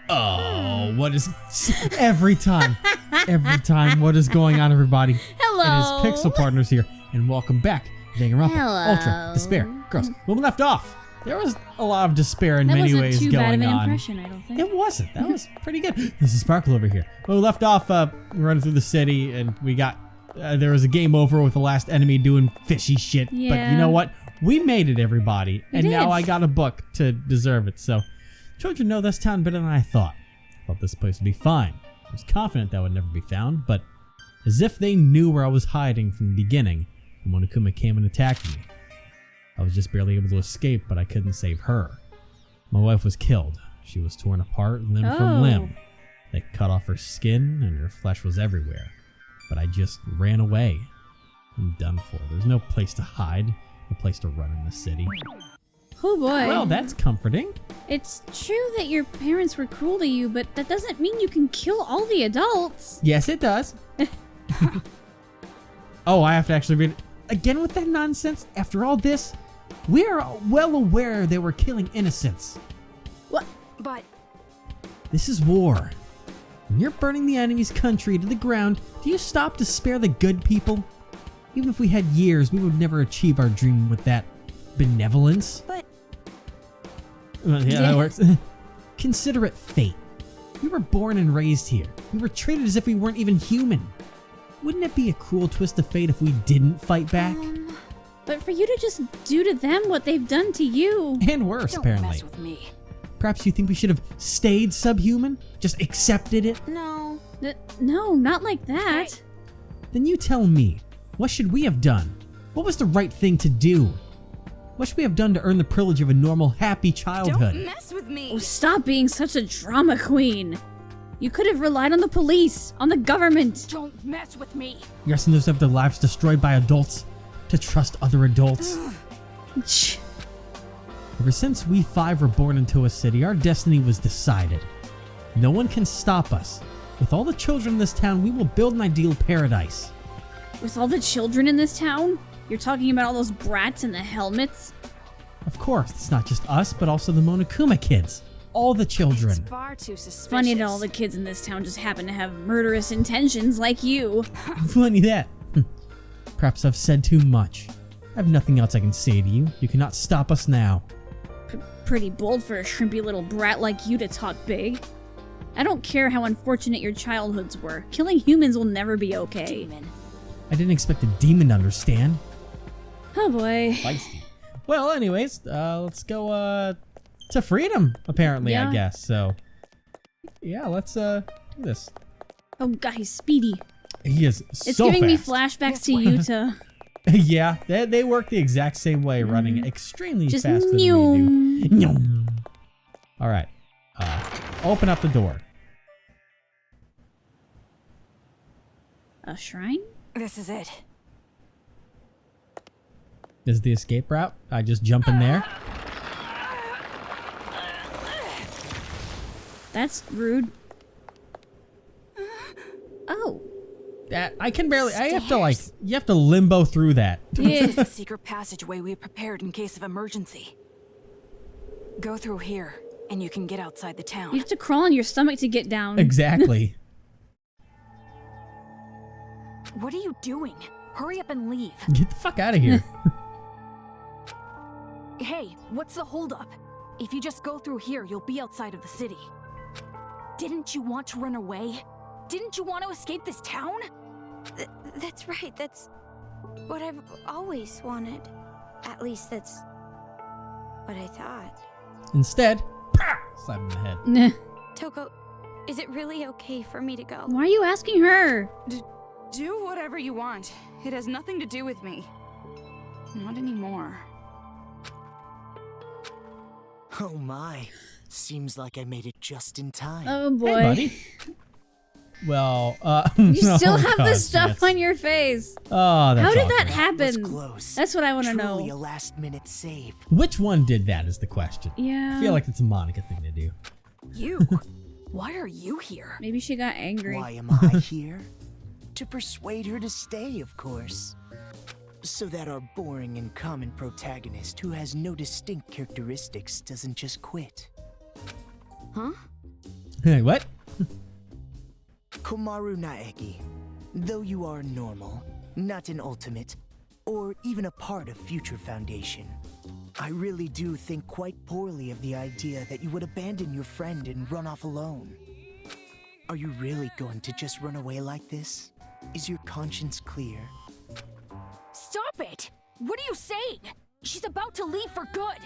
Oh, what is every time, what is going on, everybody? Hello. It is Pixel Partners here, and welcome back to Danganronpa, Hello. Ultra, Despair, Gross. When we left off, there was a lot of despair in many ways too going bad of an on. impression, I don't think. It wasn't. That was pretty good. This is Sparkle over here. When we left off, we were running through the city, and we got, there was a game over with the last enemy doing fishy shit. Yeah. But you know what? We made it, everybody. We and did. now I got a book to deserve it. So, children know this town better than I thought. I thought this place would be fine. I was confident that would never be found, but as if they knew where I was hiding from the beginning, the Monokuma came and attacked me. I was just barely able to escape, but I couldn't save her. My wife was killed. She was torn apart limb from limb. They cut off her skin and her flesh was everywhere. But I just ran away. I'm done for. There's no place to hide, no place to run in the city. Oh boy. Well, that's comforting. It's true that your parents were cruel to you, but that doesn't mean you can kill all the adults. Yes, it does. Oh, I have to actually read it. Again with that nonsense? After all this, we are well aware they were killing innocents. What? But This is war. When you're burning the enemy's country to the ground, do you stop to spare the good people? Even if we had years, we would never achieve our dream with that benevolence. But Yeah, that works. Consider it fate. We were born and raised here. We were treated as if we weren't even human. Wouldn't it be a cruel twist of fate if we didn't fight back? But for you to just do to them what they've done to you. And worse, don't apparently. mess with me. Perhaps you think we should have stayed subhuman? Just accepted it? No. No, not like that. Then you tell me, what should we have done? What was the right thing to do? What should we have done to earn the privilege of a normal, happy childhood? Don't mess with me. Oh, stop being such a drama queen. You could have relied on the police, on the government. Don't mess with me. You're asking those to have their lives destroyed by adults? To trust other adults? Shh. Ever since we five were born into a city, our destiny was decided. No one can stop us. With all the children in this town, we will build an ideal paradise. With all the children in this town? You're talking about all those brats in the helmets? Of course, it's not just us, but also the Monokuma kids. All the children. It's far too suspicious. Funny that all the kids in this town just happen to have murderous intentions like you. Funny that. Perhaps I've said too much. I have nothing else I can say to you. You cannot stop us now. Pretty bold for a shrimpy little brat like you to talk big. I don't care how unfortunate your childhoods were. Killing humans will never be okay. Demon. I didn't expect a demon to understand. Oh boy. Feisty. Well, anyways, let's go to freedom, apparently, Yeah. I guess. So, yeah, let's do this. Oh god, he's speedy. He is It's so giving me fast. flashbacks to Utah. Yeah, they work the exact same way, running extremely Just faster than we do. noom. Noom. All right, open up the door. A shrine? This is it. This is the escape route. I just jump in there. That's rude. Oh. I can barely. I have to like. You have to limbo through that. This Yeah. is the secret passageway we prepared in case of emergency. Go through here, and you can get outside the town. You have to crawl on your stomach to get down. Exactly. What are you doing? Hurry up and leave. Get the fuck out of here. Hey, what's the holdup? If you just go through here, you'll be outside of the city. Didn't you want to run away? Didn't you want to escape this town? That's right, that's what I've always wanted. At least that's what I thought. Instead, slap him in the head. Nah. Toko, is it really okay for me to go? Why are you asking her? Do whatever you want. It has nothing to do with me. Not anymore. Oh my. Seems like I made it just in time. Oh boy. Hey, buddy. Well, You still oh have God, this stuff that's- on your face. Oh, that's How did awkward. that Was happen? close. That's what I want to Truly a know. last-minute save. Which one did that is the question. Yeah. I feel like it's a Monica thing to do. You? Why are you here? Maybe she got angry. Why am I here? To persuade her to stay, of course. So that our boring and common protagonist who has no distinct characteristics doesn't just quit. Huh? What? Komaru Naegi, though you are normal, not an ultimate, or even a part of Future Foundation, I really do think quite poorly of the idea that you would abandon your friend and run off alone. Are you really going to just run away like this? Is your conscience clear? Stop it! What are you saying? She's about to leave for good.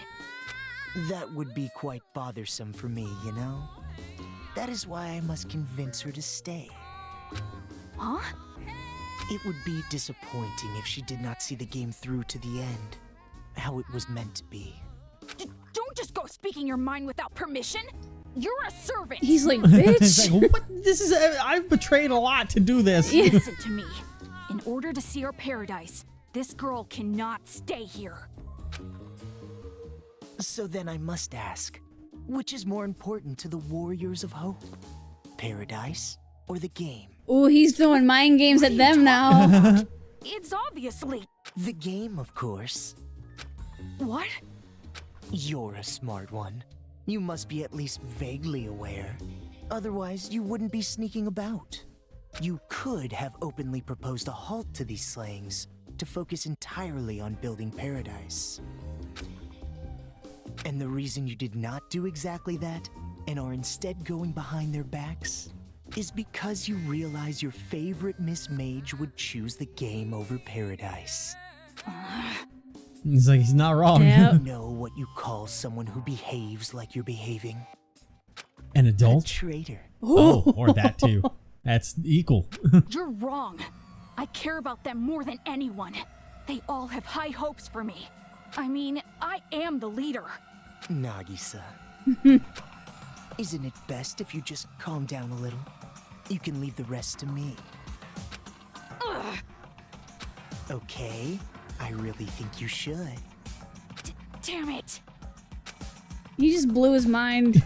That would be quite bothersome for me, you know? That is why I must convince her to stay. Huh? It would be disappointing if she did not see the game through to the end, how it was meant to be. Don't just go speaking your mind without permission. You're a servant. He's like, It's bitch. like, what? This is. I've betrayed a lot to do this. Listen to me. In order to see our paradise, this girl cannot stay here. So then I must ask, which is more important to the Warriors of Hope? Paradise or the game? Oh, he's throwing mind games at them now. It's obviously... The game, of course. What? You're a smart one. You must be at least vaguely aware. Otherwise, you wouldn't be sneaking about. You could have openly proposed a halt to these slayings to focus entirely on building paradise. And the reason you did not do exactly that, and are instead going behind their backs, is because you realize your favorite Miss Mage would choose the game over paradise. He's like, he's not wrong. Yep. You know what you call someone who behaves like you're behaving? An A adult? traitor. Oh, or that too. That's equal. You're wrong. I care about them more than anyone. They all have high hopes for me. I mean, I am the leader. Nagisa. Isn't it best if you just calm down a little? You can leave the rest to me. Ugh. Okay, I really think you should. Damn it. He just blew his mind.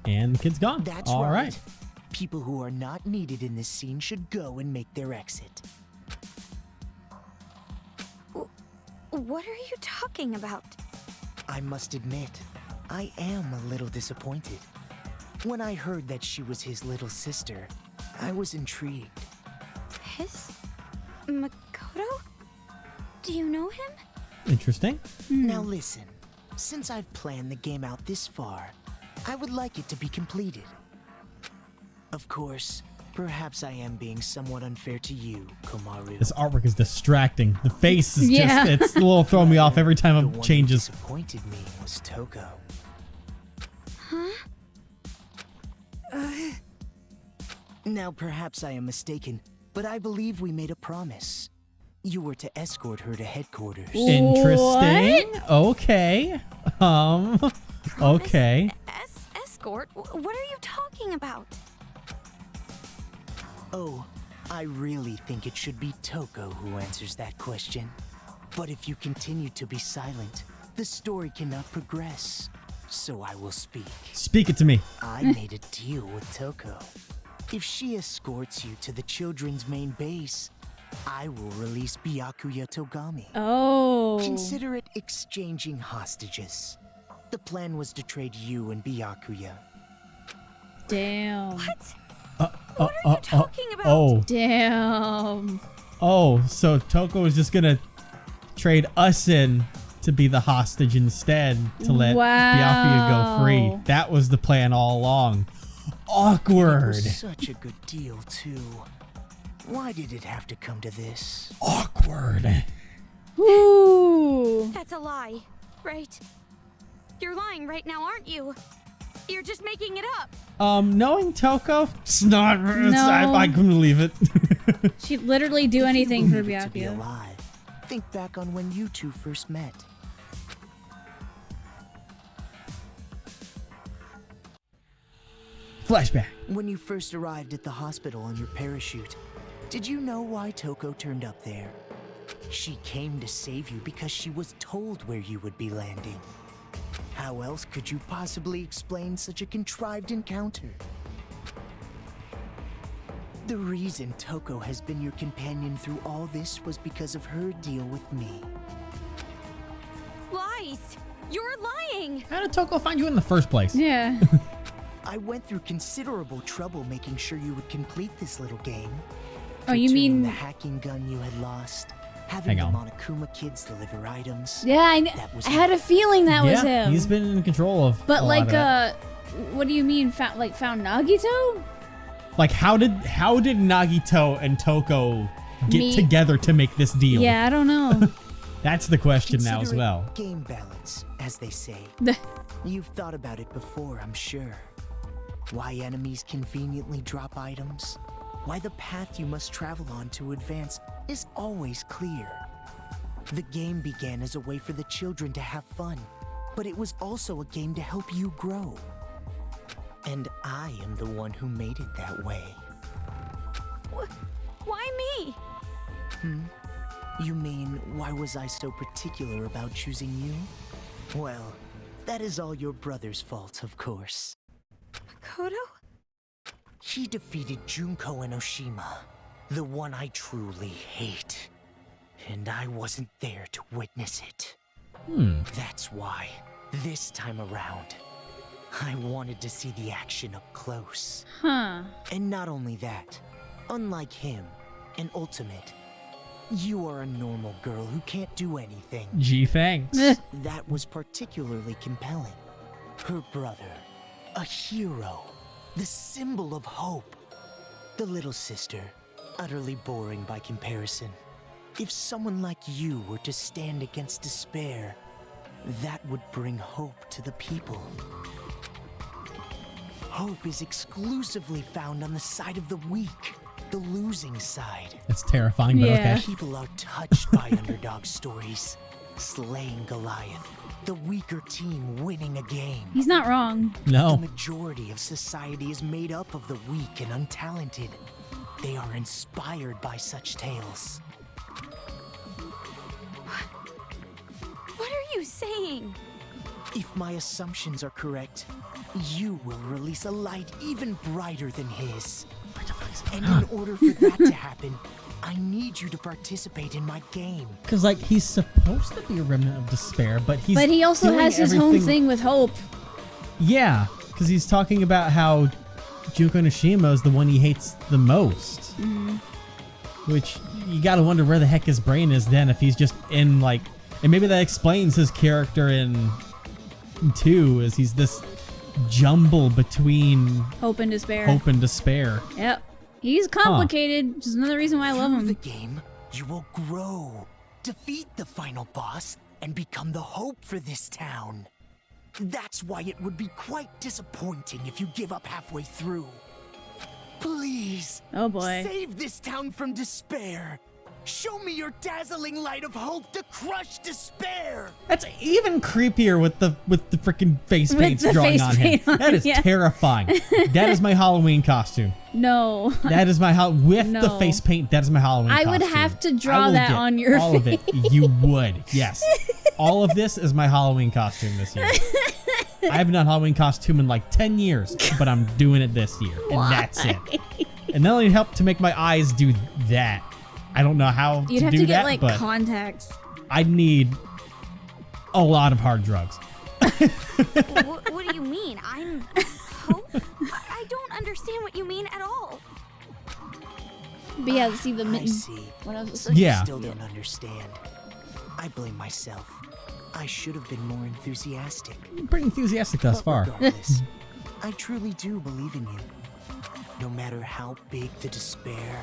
And the kid's gone. That's All right. right. People who are not needed in this scene should go and make their exit. What are you talking about? I must admit, I am a little disappointed. When I heard that she was his little sister, I was intrigued. His? Makoto? Do you know him? Interesting. Now listen, since I've planned the game out this far, I would like it to be completed. Of course, perhaps I am being somewhat unfair to you, Komaru. This artwork is distracting. The face is Yeah. just, it's a little throwing me off every time The it one who changes. disappointed me was Toko. Now perhaps I am mistaken, but I believe we made a promise. You were to escort her to headquarters. Interesting. Okay. Okay. Escort? What are you talking about? Oh, I really think it should be Toko who answers that question. But if you continue to be silent, the story cannot progress. So I will speak. Speak it to me. I made a deal with Toko. If she escorts you to the children's main base, I will release Byakuya Togami. Oh. Consider it exchanging hostages. The plan was to trade you and Byakuya. Damn. What? What are you talking about? Oh, Damn. oh, so Toko is just gonna trade us in to be the hostage instead to let Byakuya go free. That was the plan all along. It Awkward. was such a good deal, too. Why did it have to come to this? Awkward. Ooh. That's a lie, right? You're lying right now, aren't you? You're just making it up. Knowing Toko, it's not. No. I couldn't believe it. She'd literally do If you anything for believe it to be a Byakuya. lie, think back on when you two first met. Flashback. When you first arrived at the hospital on your parachute, did you know why Toko turned up there? She came to save you because she was told where you would be landing. How else could you possibly explain such a contrived encounter? The reason Toko has been your companion through all this was because of her deal with me. Lies! You're lying! How did Toko find you in the first place? Yeah. I I went through considerable trouble making sure you would complete this little game. Oh, you Returning mean... the hacking gun you had lost, having the Hang on. Monokuma kids deliver items. Yeah, That was I had a feeling that was Yeah, him. he's been in control of. But a lot like, of that. what do you mean? Found Nagito? Like, how did Nagito and Toko get Me- together to make this deal? Yeah, I don't know. That's the question now as Consider it well. game balance, as they say. You've thought about it before, I'm sure. Why enemies conveniently drop items? Why the path you must travel on to advance is always clear. The game began as a way for the children to have fun, but it was also a game to help you grow. And I am the one who made it that way. Why me? You mean, why was I so particular about choosing you? Well, that is all your brother's fault, of course. Makoto? He defeated Junko and Oshima, the one I truly hate. And I wasn't there to witness it. That's why, this time around, I wanted to see the action up close. Huh. And not only that, unlike him, an ultimate, you are a normal girl who can't do anything. Gee, thanks. That was particularly compelling. Her brother, a hero, the symbol of hope. The little sister, utterly boring by comparison. If someone like you were to stand against despair, that would bring hope to the people. Hope is exclusively found on the side of the weak, the losing side. That's terrifying, but Yeah. okay. People are touched by underdog stories. Slaying Goliath, the weaker team winning a game. He's not wrong. The No. majority of society is made up of the weak and untalented. They are inspired by such tales. What are you saying? If my assumptions are correct, you will release a light even brighter than his. And in order for that to happen, I need you to participate in my game. Because, like, he's supposed to be a remnant of despair, but he's But he also doing has his own everything- thing with hope. Yeah, because he's talking about how Junko Nishima is the one he hates the most. Which, you gotta wonder where the heck his brain is then if he's just in, like... And maybe that explains his character in 2, as he's this jumble between Hope and despair. hope and despair. Yep. He's complicated, which is another reason why I love Through him. the game, you will grow, defeat the final boss, and become the hope for this town. That's why it would be quite disappointing if you give up halfway through. Please, Oh boy. save this town from despair. Show me your dazzling light of hope to crush despair. That's even creepier with the freaking face With paints the drawing face on him. paint on That is it, yeah. terrifying. That is my Halloween costume. No. That is my with the No. face paint. That is my Halloween I costume. would have to I draw will that get on your all face. of it. You would, yes. All of this is my Halloween costume this year. I haven't done Halloween costume in like 10 years, but I'm doing it this year, and that's it. And that only helped to make my eyes do that. I don't know how You'd to have do to that, get like but contacts. I'd need a lot of hard drugs. What do you mean? I'm hope? I don't understand what you mean at all. But yeah, see the I mitten. see. What else? So you Yeah. still don't understand. I blame myself. I should have been more enthusiastic. Pretty enthusiastic thus But far. regardless, I truly do believe in you. No matter how big the despair,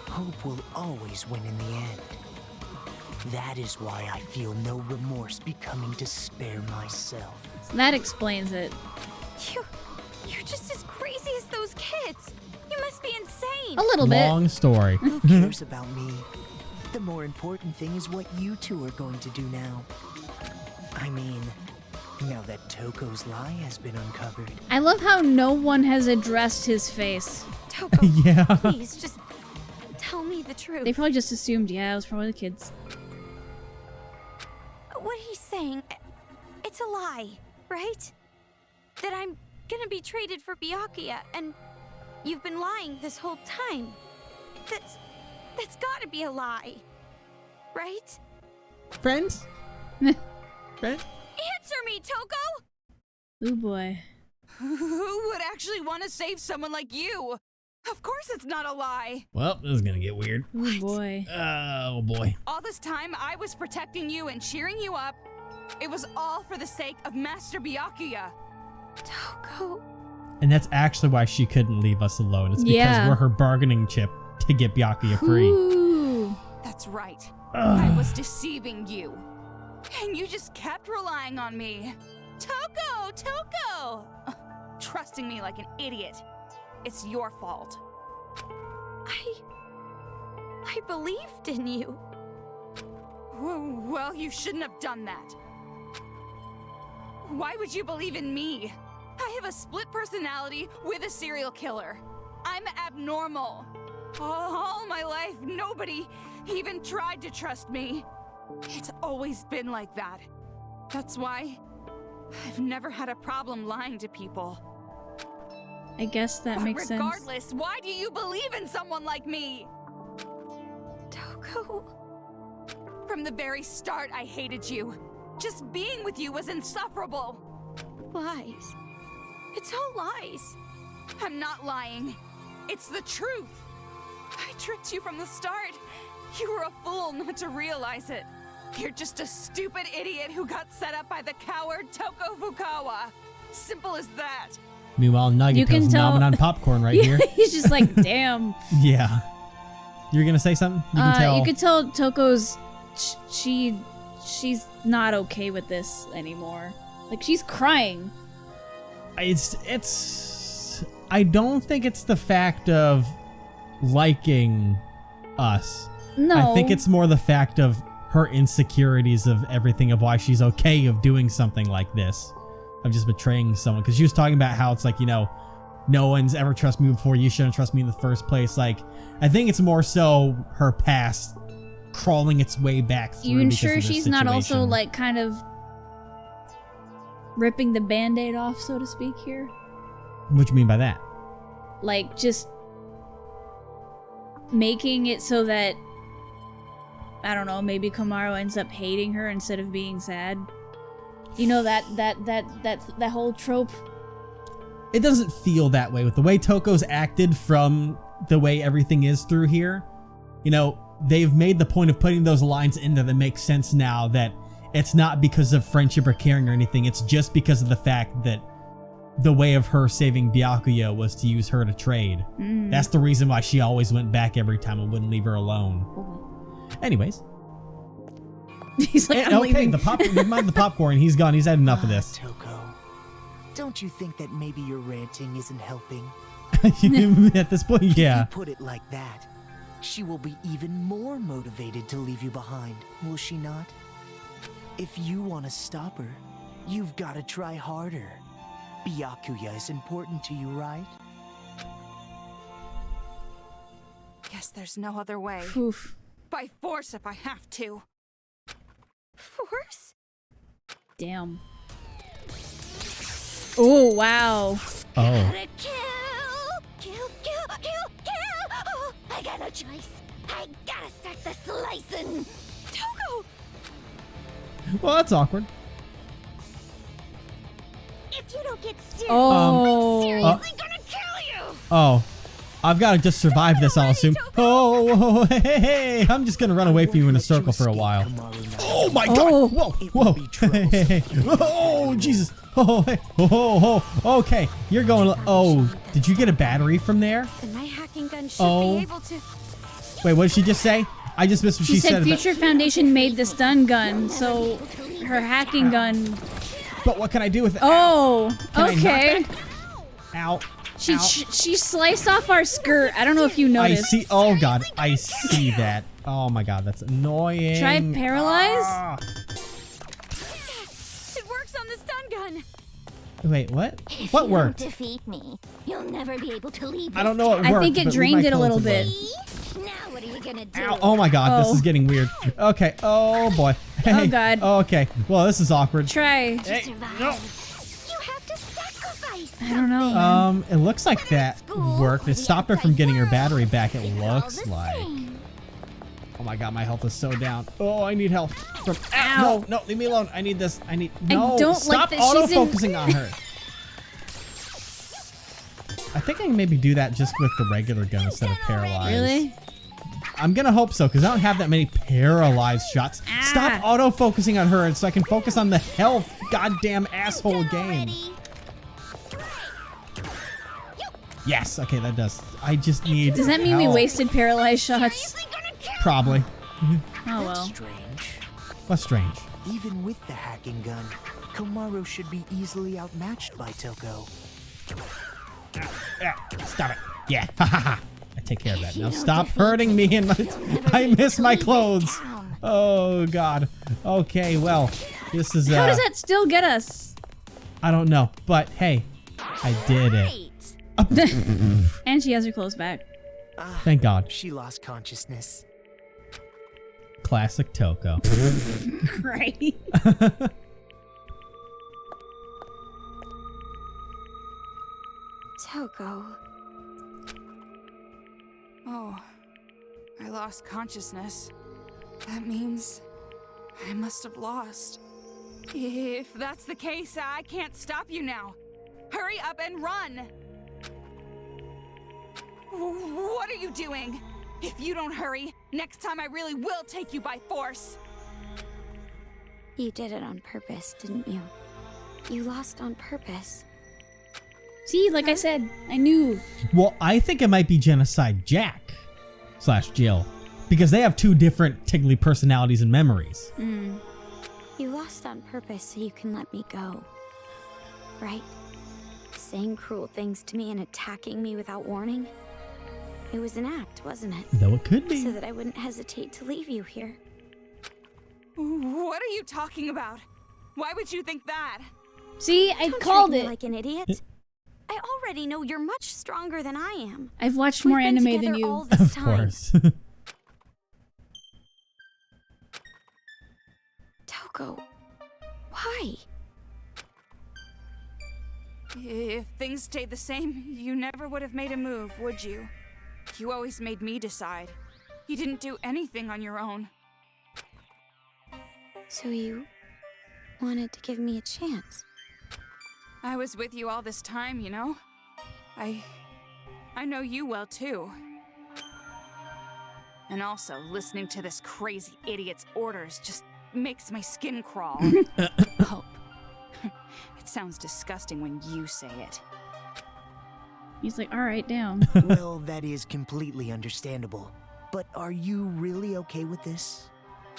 hope will always win in the end. That is why I feel no remorse becoming despair myself. That explains it. You're just as crazy as those kids. You must be insane. A little bit. Long story. Who cares about me? The more important thing is what you two are going to do now. I mean, now that Toko's lie has been uncovered. I love how no one has addressed his face. Toko, Yeah. please just tell me the truth. They probably just assumed, yeah, it was probably the kids. What he's saying, it's a lie, right? That I'm gonna be traded for Byakuya, and you've been lying this whole time. That's gotta be a lie, right? Friends? Friends? Answer me, Toko! Ooh boy. Who would actually want to save someone like you? Of course it's not a lie. Well, this is gonna get weird. Oh boy. Oh boy. All this time I was protecting you and cheering you up. It was all for the sake of Master Byakuya. Toko. And that's actually why she couldn't leave us alone. It's because Yeah. we're her bargaining chip to get Byakuya free. Ooh. That's right. Ugh. I was deceiving you. And you just kept relying on me. Toko! Toko! Trusting me like an idiot. It's your fault. I believed in you. Well, you shouldn't have done that. Why would you believe in me? I have a split personality with a serial killer. I'm abnormal. All my life, nobody even tried to trust me. It's always been like that. That's why I've never had a problem lying to people. I guess that But makes sense. regardless, why do you believe in someone like me? Toko. From the very start, I hated you. Just being with you was insufferable. Lies. It's all lies. I'm not lying. It's the truth. I tricked you from the start. You were a fool not to realize it. You're just a stupid idiot who got set up by the coward Toko Fukawa. Simple as that. Meanwhile, You can Nagito's tell- nomming on popcorn right here. He's just like, damn. Yeah. You were gonna say something? You can tell. You could tell Toko's she's not okay with this anymore. Like, she's crying. It's I don't think it's the fact of liking us. No. I think it's more the fact of her insecurities of everything, of why she's okay of doing something like this, of just betraying someone. Because she was talking about how it's like, you know, no one's ever trusted me before, you shouldn't trust me in the first place. Like, I think it's more so her past crawling its way back through. You because sure of this she's not also situation. like kind of ripping the band-aid off, so to speak, here? What do you mean by that? Like, just making it so that, I don't know, maybe Komaru ends up hating her instead of being sad. You know, that whole trope. It doesn't feel that way with the way Toko's acted from the way everything is through here. You know, they've made the point of putting those lines in there that make sense now, that it's not because of friendship or caring or anything. It's just because of the fact that the way of her saving Byakuya was to use her to trade. That's the reason why she always went back every time and wouldn't leave her alone. Anyways. He's like, I'm okay, leaving. never mind the popcorn. He's gone. He's had enough of this. Toko, don't you think that maybe your ranting isn't helping? At this point, yeah. If you put it like that, she will be even more motivated to leave you behind, will she not? If you want to stop her, you've got to try harder. Byakuya is important to you, right? Guess there's no other way. Oof. By force if I have to. Force? Damn. Oh, wow. Oh. Kill! Oh, I got no choice. I gotta start the slicing. Toko! Oh. Well, that's awkward. If you don't get serious, Oh. I'm seriously gonna kill you. Oh. I've got to just survive this, I'll assume. Oh, hey, I'm just going to run away from you in a circle for a while. Oh my god! Oh. Whoa, whoa. Hey. Oh, Jesus. Oh, hey. Oh, okay. You're going... Oh, did you get a battery from there? Then my hacking gun should Oh. be able to... Wait, what did she just say? I just missed what She she said said. Future Foundation made the stun gun, so her hacking gun... But what can I do with it? Oh, Can I knock okay. that? Ow. She Ow. she sliced off our skirt. I don't know if you I noticed. see. Oh god, I see that. Oh my god, that's annoying. Try paralyze? Ah. It works on the stun gun! Wait, what? If What you worked? don't defeat me, you'll never be able to leave. I don't know what worked. I think it but leave drained my it a clothes little alone. bit. Now what are you gonna do? Ow. Oh my god, this Oh. is getting weird. Okay. Oh boy. Hey. Oh, God. Okay. Well, this is awkward. Try. Hey. Survive. No. You have to sacrifice. I don't know. It looks like that worked. It stopped her from getting her battery back, it looks like. Oh my god, my health is so down. Oh, I need help. From Ow. No, leave me alone. I need this. No, don't like stop that she's in- auto-focusing on her. I think I can maybe do that just with the regular gun instead of paralyzed. Really? I'm gonna hope so, because I don't have that many paralyzed shots. Stop auto-focusing on her so I can focus on the health, goddamn asshole game. Yes, okay, that does. I just need Does that mean we help. wasted paralyzed shots? Probably. Oh That's well. strange. What's strange? Even with the hacking gun, Komaru should be easily outmatched by Toko. Yeah, stop it. Yeah, ha ha ha. I take care of that. Now stop hurting me and I miss my clothes. Oh god. Okay, well, this is How does that still get us? I don't know, but hey, I did it. And she has her clothes back. Thank God. She lost consciousness. Classic Toko. Right. Toko. Oh, I lost consciousness. That means I must have lost. If that's the case, I can't stop you now. Hurry up and run! What are you doing? If you don't hurry, next time I really will take you by force. You did it on purpose, didn't you? You lost on purpose. See, like I said, I knew. Well, I think it might be Genocide Jack / Jill, because they have two different Tiggly personalities and memories. You lost on purpose so you can let me go. Right? Saying cruel things to me and attacking me without warning. It was an act, wasn't it? Though it could be. So that I wouldn't hesitate to leave you here. What are you talking about? Why would you think that? See, I Don't called treat me it. like an idiot. I already know you're much stronger than I am. I've watched We've more been anime than together you. all this Of time. course. Toko, why? If things stayed the same, you never would have made a move, would you? You always made me decide. You didn't do anything on your own. So you wanted to give me a chance? I was with you all this time, you know? I know you well, too. And also, listening to this crazy idiot's orders just makes my skin crawl. Oh. It sounds disgusting when you say it. He's like, all right, down. Well, that is completely understandable. But are you really okay with this?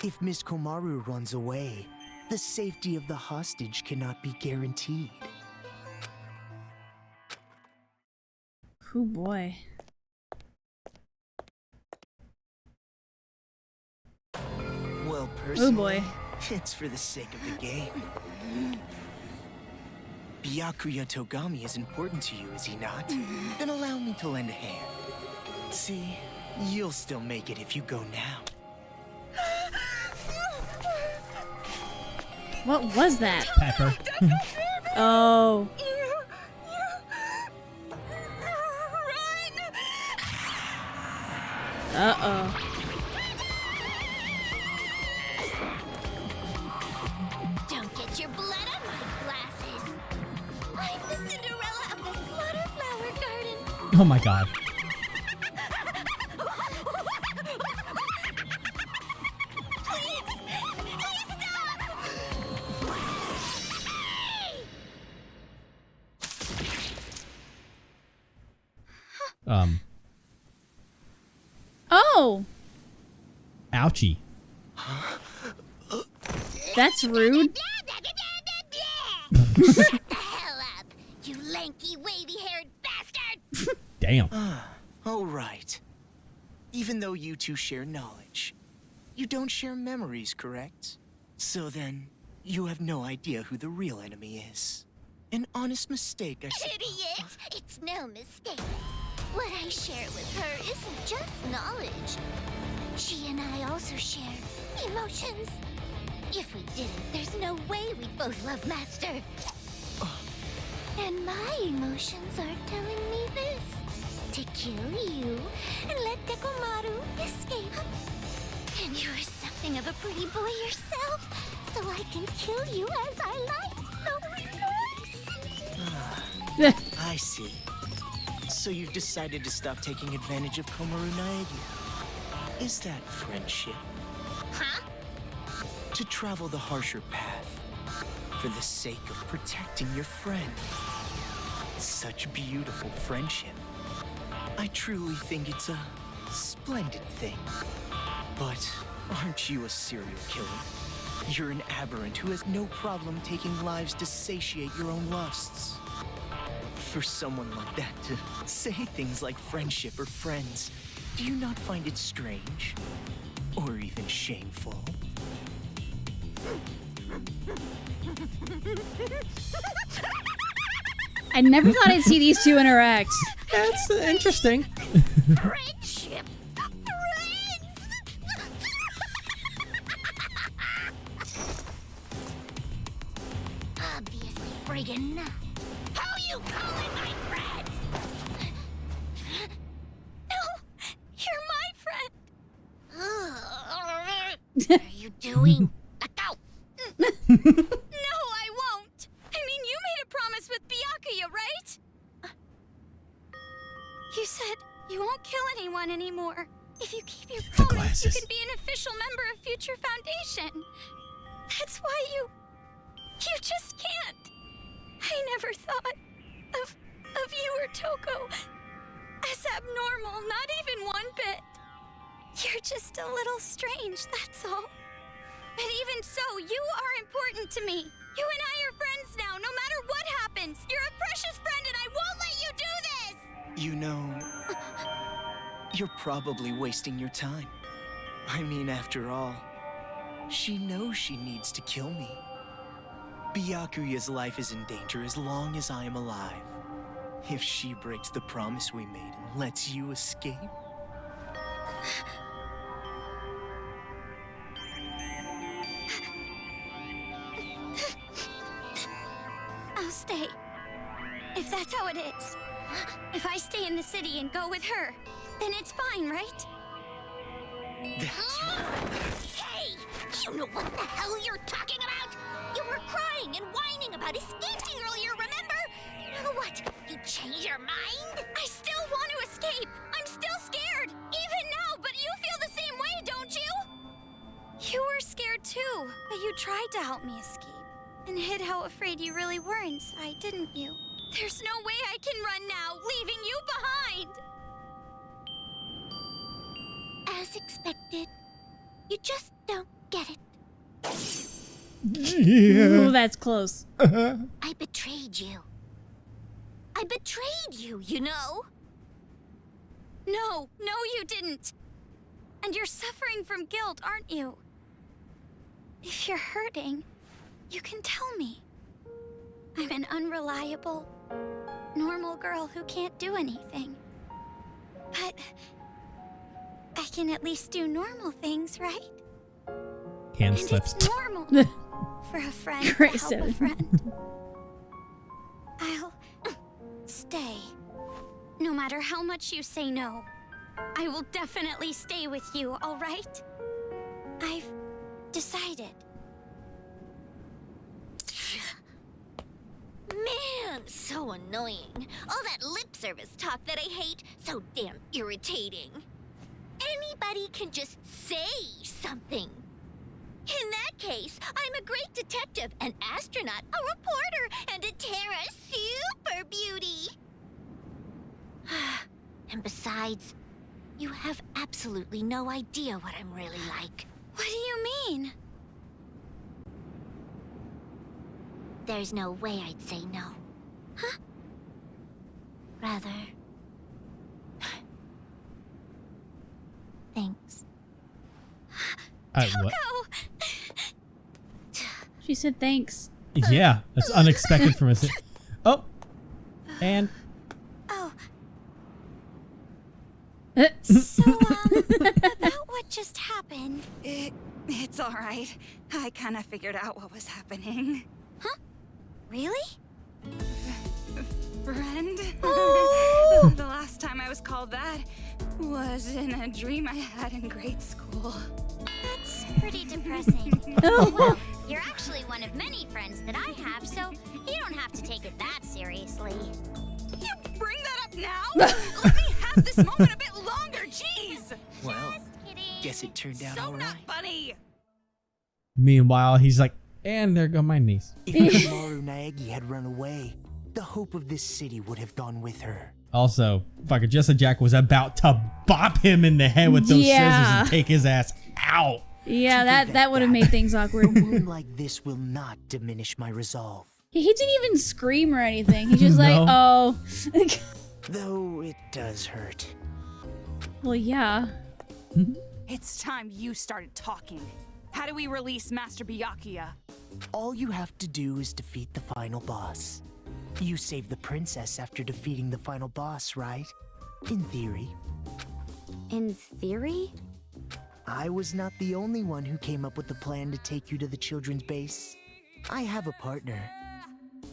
If Miss Komaru runs away, the safety of the hostage cannot be guaranteed. Oh boy. Well, personally, boy. it's for the sake of the game. Byakuya Togami is important to you, is he not? Then allow me to lend a hand. See, you'll still make it if you go now. What was that? Pepper. Oh. Uh-oh. Don't get your blood on my glasses. I'm the Cinderella of the Slaughterflower Garden. Oh my god. Please stop! Oh! Ouchie. That's rude. Shut the hell up, you lanky, wavy-haired bastard! Damn. All right. Even though you two share knowledge, you don't share memories, correct? So then, you have no idea who the real enemy is. An honest mistake, I suppose. Idiot! It's no mistake. What I share with her isn't just knowledge. She and I also share emotions. If we didn't, there's no way we'd both love Master. And my emotions are telling me this. To kill you and let Dekomaru escape. And you're something of a pretty boy yourself, so I can kill you as I like. No remorse. I see. So you've decided to stop taking advantage of Komaru Naegi. Is that friendship? Huh? To travel the harsher path for the sake of protecting your friend. Such beautiful friendship. I truly think it's a splendid thing. But aren't you a serial killer? You're an aberrant who has no problem taking lives to satiate your own lusts. For someone like that to say things like friendship or friends, do you not find it strange? Or even shameful? I never thought I'd see these two interact. That's interesting. Friendship. Obviously, friggin' not. How you calling my friend? No, you're my friend. What are you doing? Let go. No, I won't. I mean, you made a promise with Byakuya, right? You said you won't kill anyone anymore. If you keep your promise, you glasses. can be an official member of Future Foundation. That's why you just can't. I never thought of you or Toko as abnormal, not even one bit. You're just a little strange, that's all. But even so, you are important to me. You and I are friends now, no matter what happens. You're a precious friend and I won't let you do this! You know, you're probably wasting your time. I mean, after all, she knows she needs to kill me. Byakuya's life is in danger as long as I am alive. If she breaks the promise we made and lets you escape... I'll stay. If that's how it is. If I stay in the city and go with her, then it's fine, right? That's right. Hey! You know what the hell you're talking about? You were crying and whining about escaping earlier, remember? Now what? You change your mind? I still want to escape! I'm still scared! Even now, but you feel the same way, don't you? You were scared too, but you tried to help me escape. And hid how afraid you really were inside, didn't you? There's no way I can run now, leaving you behind! As expected. You just don't get it. Ooh, that's close. I betrayed you. I betrayed you, you know? No, you didn't. And you're suffering from guilt, aren't you? If you're hurting, you can tell me. I'm an unreliable, normal girl who can't do anything. But I can at least do normal things, right? Hand And slips. it's normal for a friend to Grace help a said. friend. I'll stay. No matter how much you say no, I will definitely stay with you, all right? I've decided. Man, so annoying. All that lip service talk that I hate, so damn irritating. Anybody can just say something. In that case, I'm a great detective, an astronaut, a reporter, and a Terra super beauty. And besides, you have absolutely no idea what I'm really like. What do you mean? There's no way I'd say no. Huh? Rather... Thanks. What? She said thanks. Yeah, that's unexpected from us. Oh, and Oh, Uh, so, about what just happened. It's all right. I kind of figured out what was happening. Really? Friend? Oh! The last time I was called that was in a dream I had in grade school. That's pretty depressing. Well, you're actually one of many friends that I have, so you don't have to take it that seriously. You bring that up now? Let me have this moment a bit longer, jeez! Well, guess it turned out So all not right. funny! Meanwhile, he's like, and there go my niece. If Kamaru Naegi had run away, the hope of this city would have gone with her. Also, fucking Jessa Jack was about to bop him in the head with those scissors and take his ass out. Yeah, To that prevent would have made things A awkward. wound like this will not diminish my resolve. He didn't even scream or anything. He's just like, No. oh. Though it does hurt. Well, yeah. It's time you started talking. How do we release Master Byakuya? All you have to do is defeat the final boss. You saved the princess after defeating the final boss, right? In theory. In theory? I was not the only one who came up with the plan to take you to the children's base. I have a partner,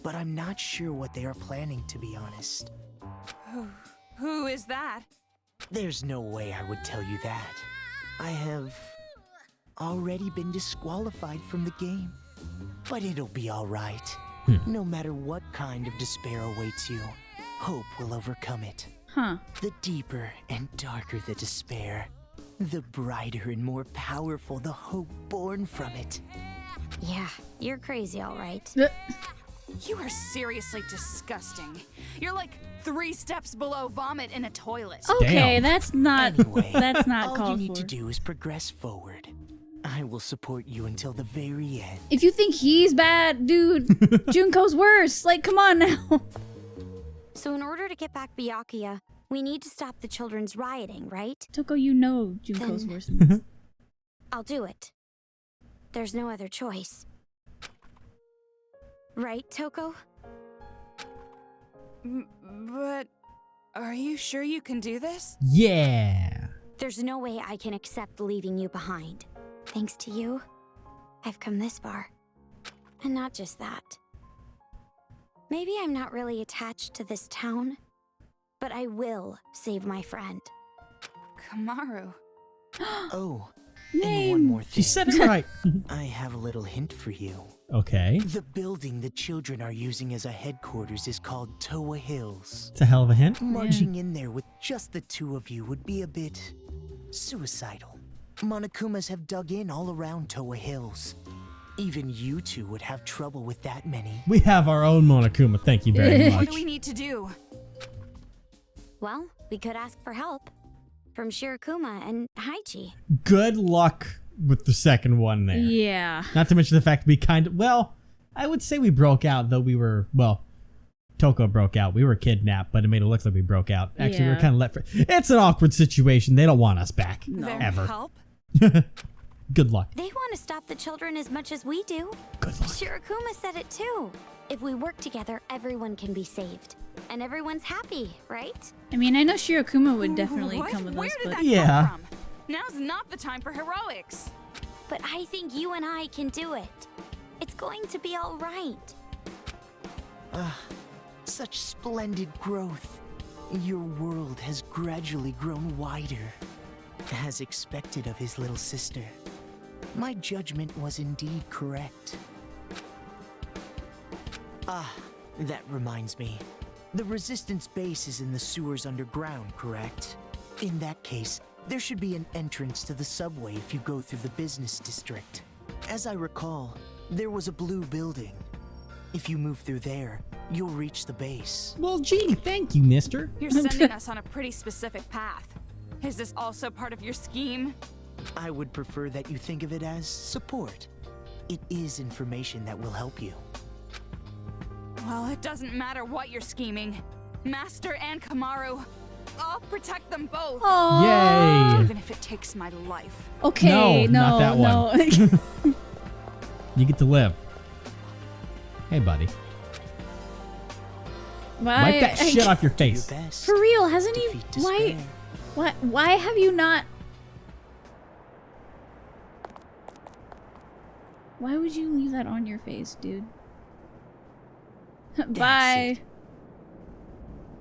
but I'm not sure what they are planning, to be honest. Who is that? There's no way I would tell you that. I have already been disqualified from the game. But it'll be alright. No matter what kind of despair awaits you, hope will overcome it. Huh. The deeper and darker the despair, the brighter and more powerful the hope born from it. Yeah, you're crazy, all right. You are seriously disgusting. You're like 3 steps below vomit in a toilet. Okay, Damn. that's not Anyway, that's not all you called need for. to do is progress forward. I will support you until the very end. If you think he's bad, dude, Junko's worse. Like, come on now. So in order to get back Byakuya, we need to stop the children's rioting, right? Toko, you know Junko's Then- worse than this. I'll do it. There's no other choice. Right, Toko? But are you sure you can do this? Yeah. There's no way I can accept leaving you behind. Thanks to you, I've come this far. And not just that. Maybe I'm not really attached to this town, but I will save my friend. Kamaru. Oh, and one Name. more thing. She said it right. I have a little hint for you. Okay. The building the children are using as a headquarters is called Toa Hills. It's a hell of a hint. Marching in there with just the two of you would be a bit suicidal. Monokumas have dug in all around Toa Hills. Even you two would have trouble with that many. We have our own Monokuma, thank you very What much. do we need to do? Well, we could ask for help from Shirokuma and Haichi. Good luck with the second one there. Yeah. Not to mention the fact we I would say we broke out, though we were, Toko broke out. We were kidnapped, but it made it look like we broke out. Actually, we were Yeah. kind of let for. It's an awkward situation. They don't want us back. Their Ever. help? Good luck. They want to stop the children as much as we do. Good luck. Shirokuma said it too. If we work together, everyone can be saved. And everyone's happy, right? I mean, I know Shirokuma would definitely What? come with Where us, did but that Yeah. come from? Now's not the time for heroics. But I think you and I can do it. It's going to be all right. Such splendid growth. Your world has gradually grown wider, as expected of his little sister. My judgment was indeed correct. That reminds me. The Resistance base is in the sewers underground, correct? In that case, there should be an entrance to the subway if you go through the business district. As I recall, there was a blue building. If you move through there, you'll reach the base. Well, gee, thank you, mister. You're sending us on a pretty specific path. Is this also part of your scheme? I would prefer that you think of it as support. It is information that will help you. Well, it doesn't matter what you're scheming. Master and Kamaru, I'll protect them both. oh. Yay. Even if it takes my life. Okay, No, no, not that no. You get to live. Hey, buddy. Wipe that shit off your Do your face. best. For real, hasn't he? Defeat Why? despair. What? Why have you not? Why would you leave that on your face, dude? Bye. it.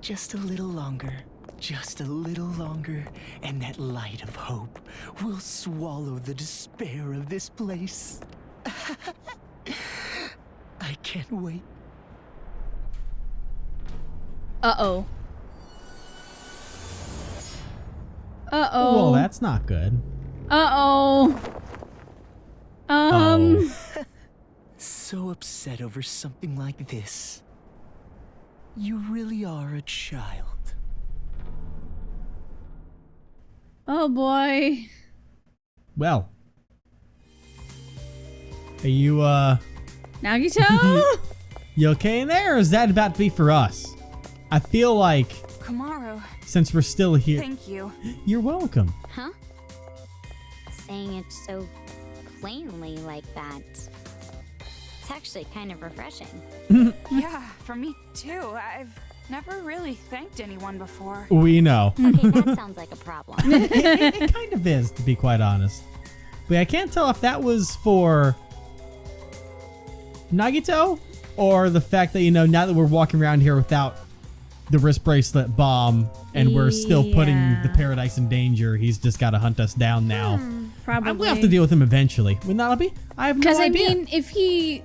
Just a little longer. Just a little longer, and that light of hope will swallow the despair of this place. I can't wait. Uh-oh. Uh-oh. Well, that's not good. Uh-oh. Oh. So upset over something like this. You really are a child. Oh boy. Well. Are you, Nagito? you okay in there, or is that about to be for us? I feel like, Komaru, since we're still here... thank you. You're welcome. Huh? Saying it so plainly like that. It's actually kind of refreshing. Yeah, for me too. I've never really thanked anyone before. We know. Okay, that sounds like a problem. It kind of is, to be quite honest. But I can't tell if that was for Nagito, or the fact that, now that we're walking around here without the wrist bracelet bomb, and we're still putting the paradise in danger, he's just got to hunt us down now. Probably. We'll have to deal with him eventually. When that'll be, I have no idea. Because, I mean, if he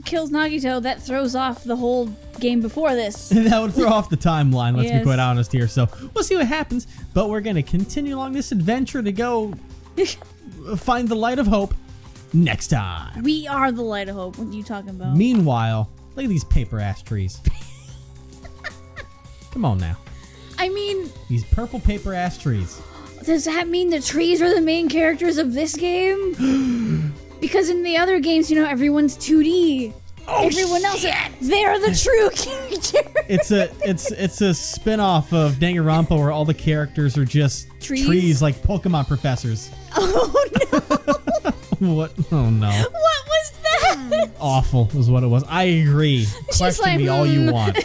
kills Nagito, that throws off the whole game before this. That would throw off the timeline, let's be Yes. quite honest here. So we'll see what happens. But we're going to continue along this adventure to go find the light of hope next time. We are the light of hope. What are you talking about? Meanwhile, look at these paper ass trees. Come on now. I mean, These purple paper ass trees. does that mean the trees are the main characters of this game? Because in the other games, everyone's 2D. Everyone else, they're the true characters. It's a spin-off of Danganronpa where all the characters are just Trees? like Pokemon professors. Oh no! What? Oh no. What was that? Awful is what it was. I agree. Question like, me all you want.